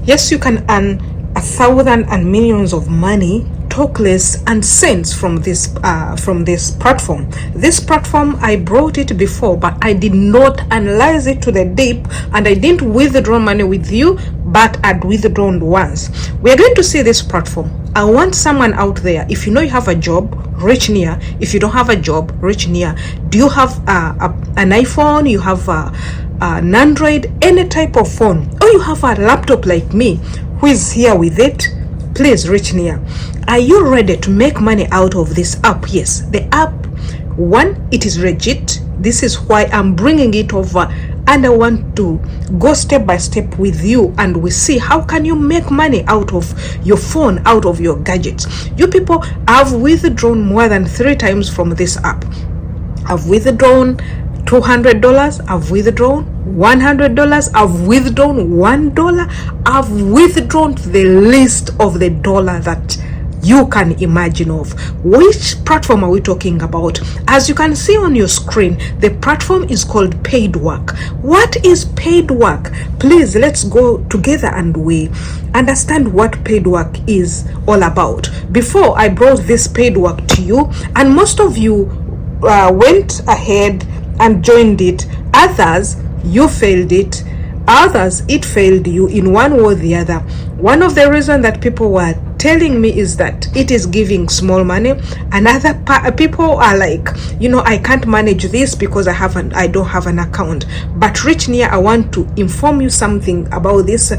Yes, you can earn 1,000 and millions of money, talk less, and cents from this platform. This platform, I brought it before, but I did not analyze it to the deep, and I didn't withdraw money with you, but I'd withdrawn once. We are going to see this platform. I want someone out there, if you know you have a job, reach near. If you don't have a job, reach near. Do you have an iPhone? You have an Android, any type of phone, or you have a laptop like me who is here with it? Please reach near. Are you ready to make money out of this app? Yes, the app, one, it is legit. This is why I'm bringing it over, and I want to go step by step with you, and we see how can you make money out of your phone, out of your gadgets. You people have withdrawn more than 3 times from this app. I've withdrawn $200, I've withdrawn $100, I've withdrawn $1, I've withdrawn the list of the dollar that you can imagine of. Which platform are we talking about? As you can see on your screen, the platform is called paid work. What is paid work? Please, let's go together and we understand what paid work is all about. Before I brought this paid work to you, and most of you went ahead and joined it. Others, you failed it. Others, it failed you in one way or the other. One of the reasons that people were telling me is that it is giving small money, and other people are like, I can't manage this because I don't have an account. But reach near, I want to inform you something about this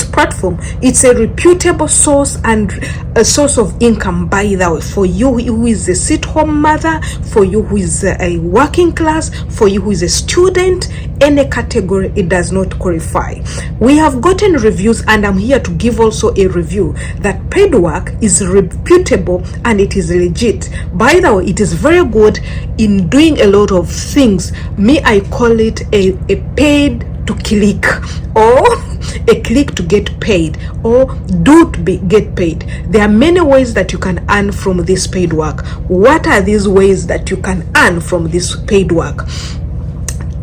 platform. It's a reputable source and a source of income, by the way, for you who is a sit-home mother, for you who is a working class, for you who is a student, any category, it does not qualify. We have gotten reviews, and I'm here to give also a review that paid work is reputable and it is legit. By the way, it is very good in doing a lot of things. Me, I call it a paid to click, or a click to get paid, or get paid. There are many ways that you can earn from this paid work. What are these ways that you can earn from this paid work?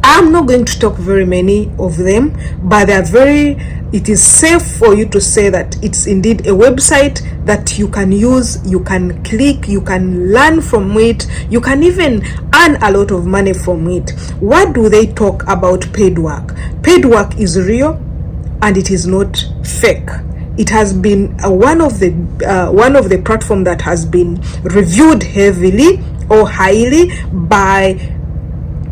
I'm not going to talk very many of them, but it is safe for you to say that it's indeed a website that you can use, you can click, you can learn from it, you can even earn a lot of money from it. What do they talk about paid work? Paid work is real and it is not fake. It has been one of the platform that has been reviewed heavily or highly by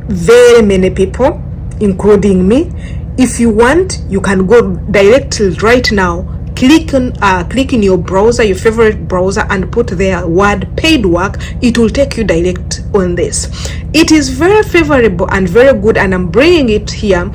very many people, including me. If you want, you can go directly right now, click in your browser, your favorite browser, and put their word paid work. It will take you direct on this. It is very favorable and very good, and I'm bringing it here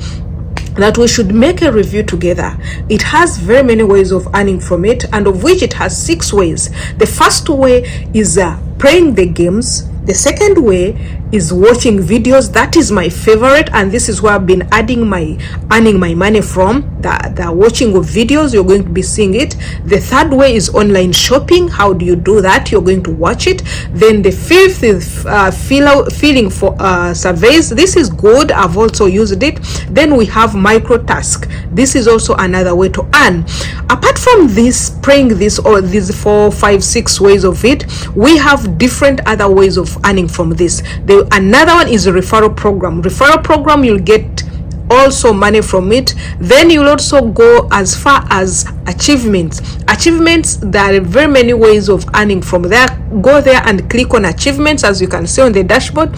that we should make a review together. It has very many ways of earning from it, and of which it has 6 ways. The first way is playing the games. The second way is watching videos. That is my favorite, and this is where I've been earning my money from, the watching of videos. You're going to be seeing it. The third way is online shopping. How do you do that? You're going to watch it. Then the fifth is filling for surveys. This is good. I've also used it. Then we have micro task. This is also another way to earn. Apart from this, praying this, or these 4, 5, 6 ways of it, we have different other ways of earning from this. Another one is a referral program. You'll get also money from it. Then you'll also go as far as achievements. There are very many ways of earning from there. Go there and click on achievements. As you can see on the dashboard,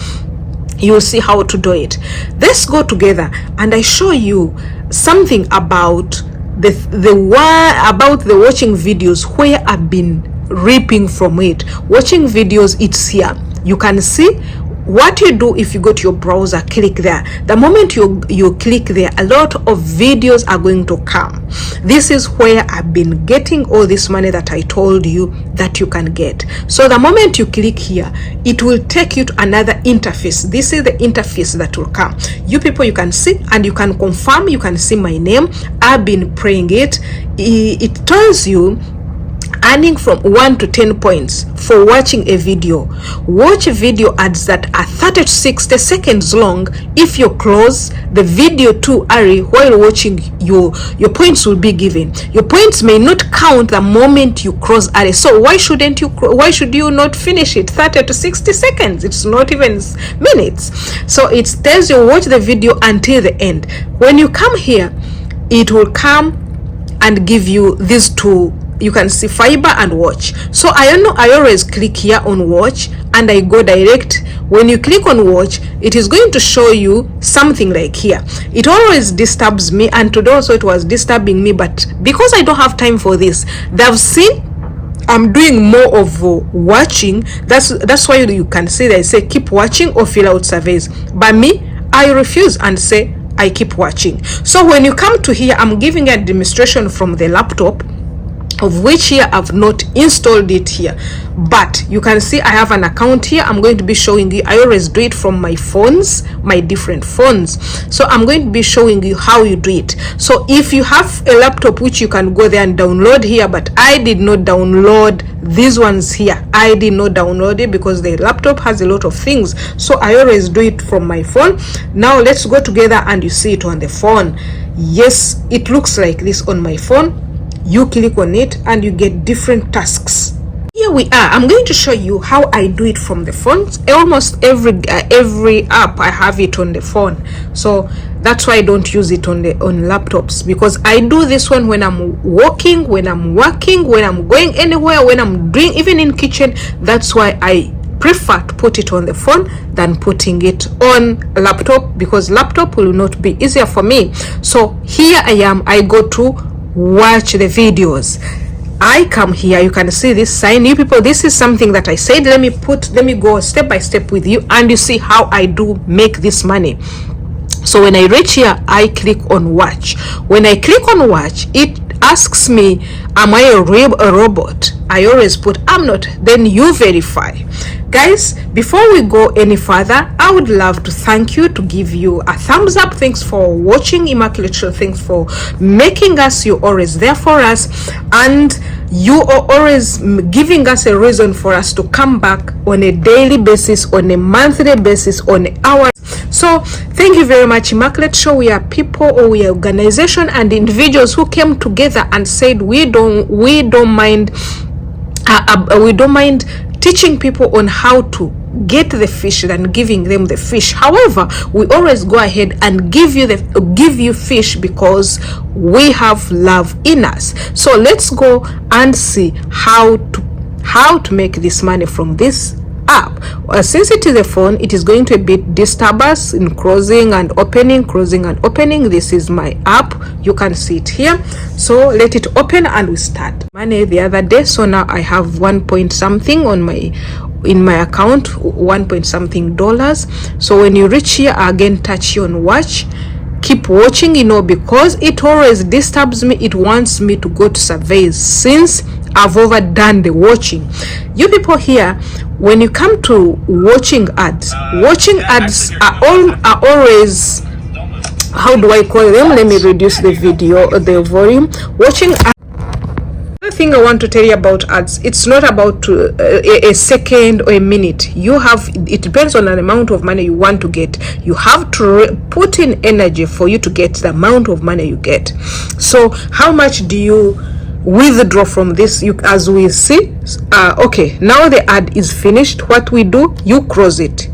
you'll see how to do it. Let's go together and I show you something about the watching videos, where I've been reaping from it. Watching videos, it's here. You can see what you do. If you go to your browser, click there. The moment you click there, a lot of videos are going to come. This is where I've been getting all this money that I told you that you can get. So the moment you click here, it will take you to another interface. This is the interface that will come. You people, you can see and you can confirm. You can see my name. I've been praying it. It tells you earning from 1 to 10 points for watching a video. Watch video ads that are 30 to 60 seconds long. If you close the video too early while watching, your points will be given. Your points may not count the moment you cross early. So why should you not finish it 30 to 60 seconds? It's not even minutes. So it tells you watch the video until the end. When you come here, it will come and give you these two. You can see fiber and watch. So I always click here on watch and I go direct. When you click on watch, it is going to show you something like here. It always disturbs me, and today also it was disturbing me, but because I don't have time for this, they've seen I'm doing more of watching. That's why you can see that I say keep watching or fill out surveys. But me, I refuse and say I keep watching. So when you come to here, I'm giving a demonstration from the laptop, of which here I've not installed it here, but you can see I have an account here. I'm going to be showing you. I always do it from my phones, my different phones. So I'm going to be showing you how you do it. So if you have a laptop, which you can go there and download here, but I did not download these ones here. I did not download it because the laptop has a lot of things. So I always do it from my phone. Now let's go together and you see it on the phone. Yes, it looks like this on my phone. You click on it and you get different tasks. Here we are. I'm going to show you how I do it from the phone. Almost every app I have it on the phone, so that's why I don't use it on laptops, because I do this one when I'm walking, when I'm working, when I'm going anywhere, when I'm doing even in kitchen. That's why I prefer to put it on the phone than putting it on a laptop, because laptop will not be easier for me. So here I am. I go to watch the videos. I come here, you can see this sign. You people, this is something that I said let me go step by step with you and you see how I do make this money. So when I reach here, I click on watch. When I click on watch, it asks me, am I a robot? I always put I'm not. Then you verify. Guys, before we go any further, I would love to thank you, to give you a thumbs up. Thanks for watching Immaculate Show. Thanks for making us. You're always there for us, and you are always giving us a reason for us to come back on a daily basis, on a monthly basis, on an hour. So thank you very much, Immaculate Show. We are people, or we are organization and individuals who came together and said we don't mind teaching people on how to get the fish than giving them the fish. However, we always go ahead and give you fish because we have love in us. So let's go and see how to make this money from this app. Since it is a phone, it is going to be disturb us in closing and opening. This is my app, you can see it here. So let it open and we start money the other day. So now I have 1 point something in my account, 1 point something dollars. So when you reach here again, touch here on watch. Keep watching, because it always disturbs me. It wants me to go to surveys since I've overdone the watching. You people here, when you come to watching ads are always, how do I call them? Let me reduce the volume. Watching ads. Another thing I want to tell you about ads, it's not about a second or a minute. It depends on the amount of money you want to get. You have to put in energy for you to get the amount of money you get. So how much do you withdraw from this? As we see, okay, now the ad is finished. What we do, you cross it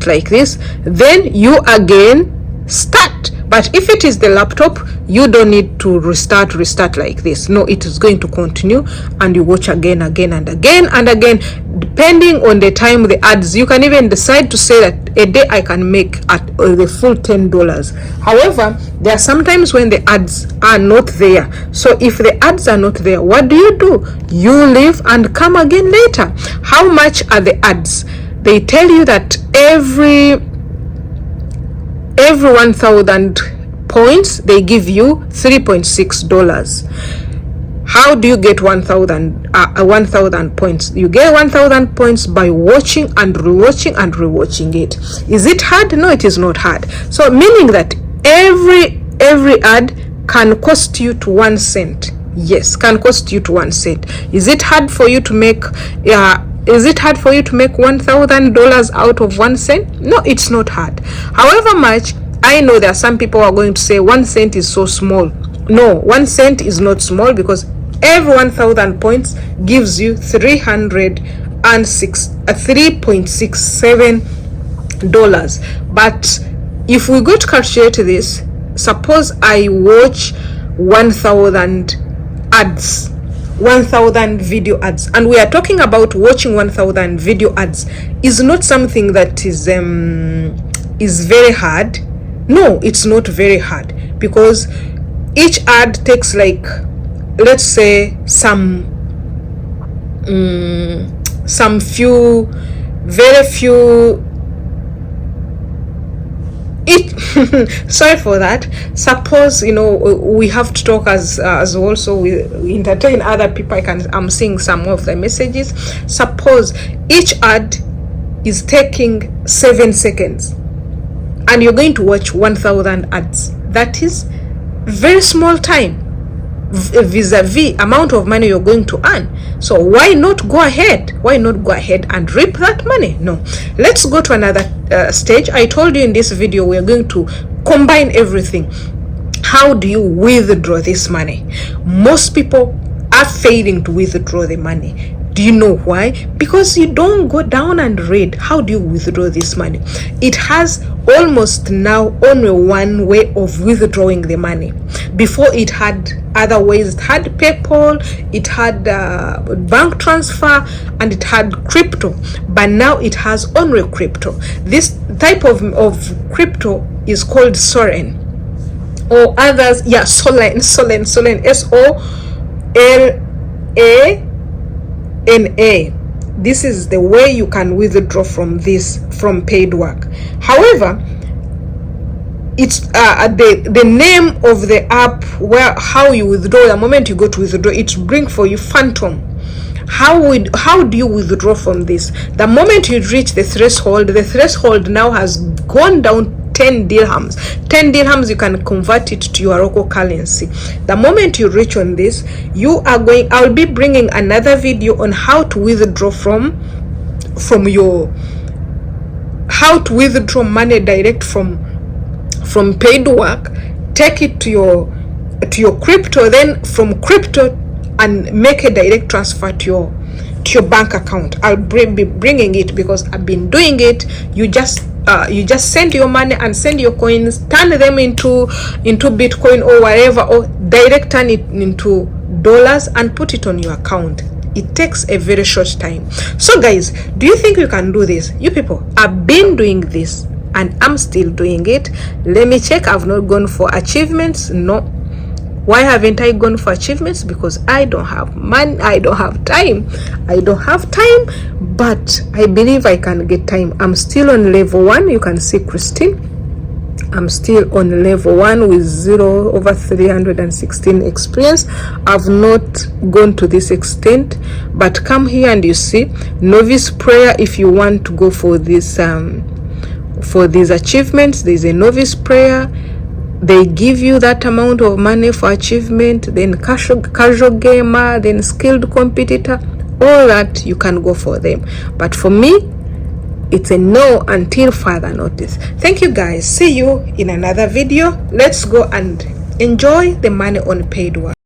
like this, then you again start. But if it is the laptop, you don't need to restart like this. No, it is going to continue and you watch again and again, depending on the time the ads. You can even decide to say that a day I can make at the full $10. However, there are sometimes when the ads are not there. So if the ads are not there, what do? You leave and come again later. How much are the ads? They tell you that every 1,000 points they give you $3.6. How do you get 1,000 points? You get 1,000 points by watching and rewatching it. Is it hard? No, it is not hard. So meaning that every ad can cost you to 1 cent. Yes, can cost you to 1 cent. Is it hard for you to make $1,000 out of 1 cent? No, it's not hard. However much, I know there are some people who are going to say 1 cent is so small. No, 1 cent is not small, because every 1,000 points gives you 3.67 dollars. But if we go to calculate this, suppose I watch 1,000 ads, 1,000 video ads, and we are talking about watching 1,000 video ads is not something that is very hard. No, it's not very hard, because each ad takes, like, let's say very few sorry for that. Suppose, we have to talk as also we entertain other people. I'm seeing some of the messages. Suppose each ad is taking 7 seconds and you're going to watch 1,000 ads. That is very small time vis-a-vis amount of money you're going to earn. So why not go ahead and reap that money? No, let's go to another stage. I told you in this video we're going to combine everything. How do you withdraw this money? Most people are failing to withdraw the money. Do you know why? Because you don't go down and read. How do you withdraw this money? It has almost now only one way of withdrawing the money. Before, it had other ways. It had PayPal, it had bank transfer, and it had crypto. But now it has only crypto. This type of crypto is called Solen, or others, Solen, SOLANA. This is the way you can withdraw from paid work. However, it's the name of the app how you withdraw. The moment you go to withdraw, it bring for you Phantom. How do you withdraw from this? The moment you reach the threshold now has gone down 10 dirhams. 10 dirhams, you can convert it to your local currency. The moment you reach on this, I'll be bringing another video on how to withdraw how to withdraw money direct from paid work, take it to your crypto, then from crypto and make a direct transfer to your bank account. I'll be bringing it because I've been doing it. You just send your money and send your coins, turn them into Bitcoin or whatever, or direct turn it into dollars and put it on your account. It takes a very short time. So guys, do you think you can do this? You people, I've been doing this and I'm still doing it. Let me check. I've not gone for achievements. No. Why haven't I gone for achievements? Because I don't have money, I don't have time, but I believe I can get time. I'm still on level 1. You can see Christine, I'm still on level 1 with 0 over 316 experience. I've not gone to this extent, but come here and you see novice prayer. If you want to go for this for these achievements, there's a novice prayer. They give you that amount of money for achievement, then casual gamer, then skilled competitor, all that you can go for them. But for me, it's a no until further notice. Thank you guys. See you in another video. Let's go and enjoy the money on paid work.